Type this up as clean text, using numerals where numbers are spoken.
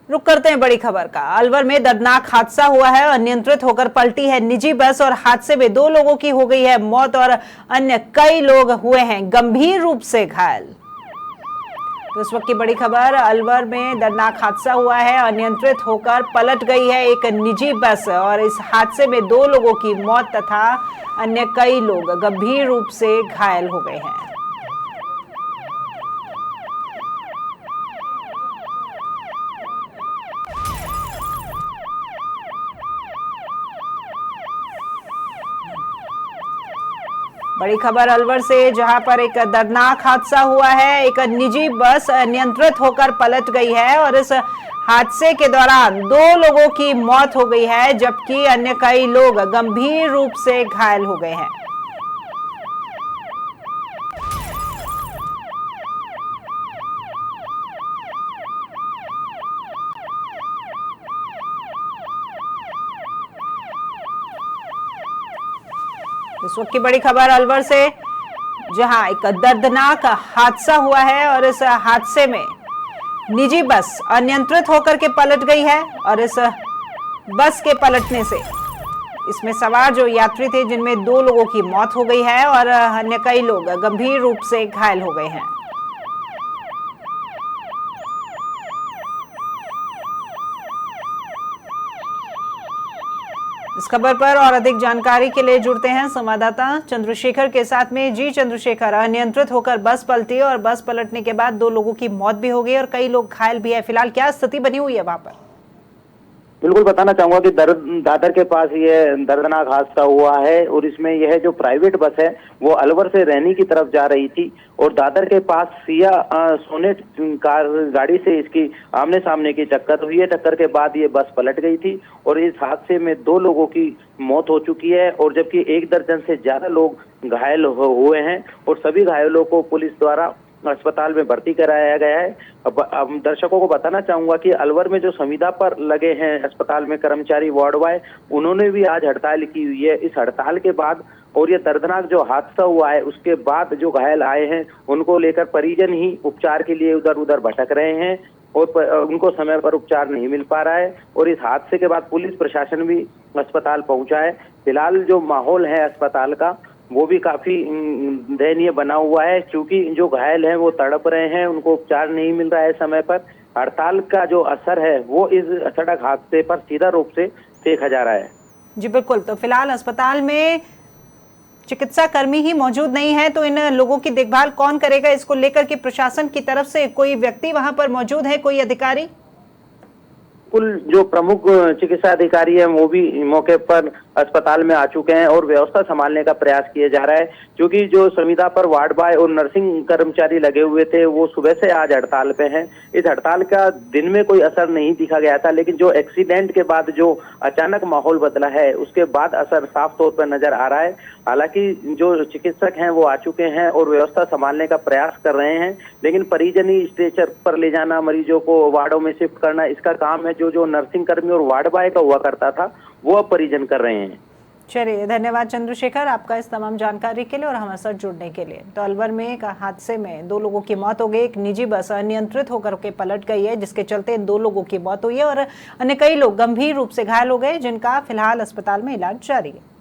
रुक करते हैं बड़ी खबर का। अलवर में दर्दनाक हादसा हुआ है। अनियंत्रित होकर पलटी है निजी बस और हादसे में 2 लोगों की हो गई है मौत और अन्य कई लोग हुए हैं गंभीर रूप से घायल। तो इस वक्त की बड़ी खबर, अलवर में दर्दनाक हादसा हुआ है। अनियंत्रित होकर पलट गई है एक निजी बस और इस हादसे में 2 लोगों की मौत तथा अन्य कई लोग गंभीर रूप से घायल हो गए हैं। बड़ी खबर अलवर से, जहां पर एक दर्दनाक हादसा हुआ है। एक निजी बस अनियंत्रित होकर पलट गई है और इस हादसे के दौरान 2 लोगों की मौत हो गई है जबकि अन्य कई लोग गंभीर रूप से घायल हो गए हैं। इस वक्त की बड़ी खबर अलवर से, जहां एक दर्दनाक हादसा हुआ है और इस हादसे में निजी बस अनियंत्रित होकर के पलट गई है और इस बस के पलटने से इसमें सवार जो यात्री थे जिनमें 2 लोगों की मौत हो गई है और अन्य कई लोग गंभीर रूप से घायल हो गए हैं। इस खबर पर और अधिक जानकारी के लिए जुड़ते हैं संवाददाता चंद्रशेखर के साथ में। जी चंद्रशेखर, अनियंत्रित होकर बस पलटी और बस पलटने के बाद 2 लोगों की मौत भी हो गई और कई लोग घायल भी है। फिलहाल क्या स्थिति बनी हुई है वहां पर? बिल्कुल बताना चाहूंगा कि दादर के पास ये दर्दनाक हादसा हुआ है और इसमें यह जो प्राइवेट बस है वो अलवर से रैनी की तरफ जा रही थी और दादर के पास सिया सोनेट कार गाड़ी से इसकी आमने सामने की टक्कर हुई है। टक्कर के बाद ये बस पलट गई थी और इस हादसे में 2 लोगों की मौत हो चुकी है और जबकि 1 दर्जन से ज्यादा लोग घायल हुए हैं और सभी घायलों को पुलिस द्वारा अस्पताल में भर्ती कराया गया है। अब दर्शकों को बताना चाहूंगा कि अलवर में जो संविदा पर लगे हैं अस्पताल में कर्मचारी वार्ड बॉय, उन्होंने भी आज हड़ताल की हुई है। इस हड़ताल के बाद और ये दर्दनाक जो हादसा हुआ है उसके बाद जो घायल आए हैं उनको लेकर परिजन ही उपचार के लिए उधर उधर भटक रहे हैं और उनको समय पर उपचार नहीं मिल पा रहा है और इस हादसे के बाद पुलिस प्रशासन भी अस्पताल पहुंचा है। फिलहाल जो माहौल है अस्पताल का वो भी काफी दयनीय बना हुआ है क्योंकि जो घायल हैं वो तड़प रहे हैं, उनको उपचार नहीं मिल रहा है समय पर। हड़ताल का जो असर है वो इस सड़क हादसे पर सीधा रूप से देखा जा रहा है। जी बिल्कुल, तो फिलहाल अस्पताल में चिकित्सा कर्मी ही मौजूद नहीं है, तो इन लोगों की देखभाल कौन करेगा? इसको लेकर के प्रशासन की तरफ से कोई व्यक्ति वहां पर मौजूद है, कोई अधिकारी? कुल जो प्रमुख चिकित्सा अधिकारी है वो भी मौके पर अस्पताल में आ चुके हैं और व्यवस्था संभालने का प्रयास किया जा रहा है क्योंकि जो संविदा पर वार्ड बॉय और नर्सिंग कर्मचारी लगे हुए थे वो सुबह से आज हड़ताल पे हैं। इस हड़ताल का दिन में कोई असर नहीं दिखा गया था, लेकिन जो एक्सीडेंट के बाद जो अचानक माहौल बदला है उसके बाद असर साफ तौर पर नजर आ रहा है। हालांकि जो चिकित्सक हैं वो आ चुके हैं और व्यवस्था संभालने का प्रयास कर रहे हैं, लेकिन परिजन ही स्ट्रेचर पर ले जाना, मरीजों को वार्डों में शिफ्ट करना, इसका काम है जो नर्सिंग कर्मी और वार्ड बॉय का हुआ करता था वो अब परिजन कर रहे हैं। चलिए, धन्यवाद चंद्रशेखर आपका इस तमाम जानकारी के लिए और हमारे साथ जुड़ने के लिए। तो अलवर में एक हादसे में 2 लोगों की मौत हो गई। एक निजी बस अनियंत्रित होकर के पलट गई है जिसके चलते 2 लोगों की मौत हुई है और अन्य कई लोग गंभीर रूप से घायल हो गए जिनका फिलहाल अस्पताल में इलाज जारी है।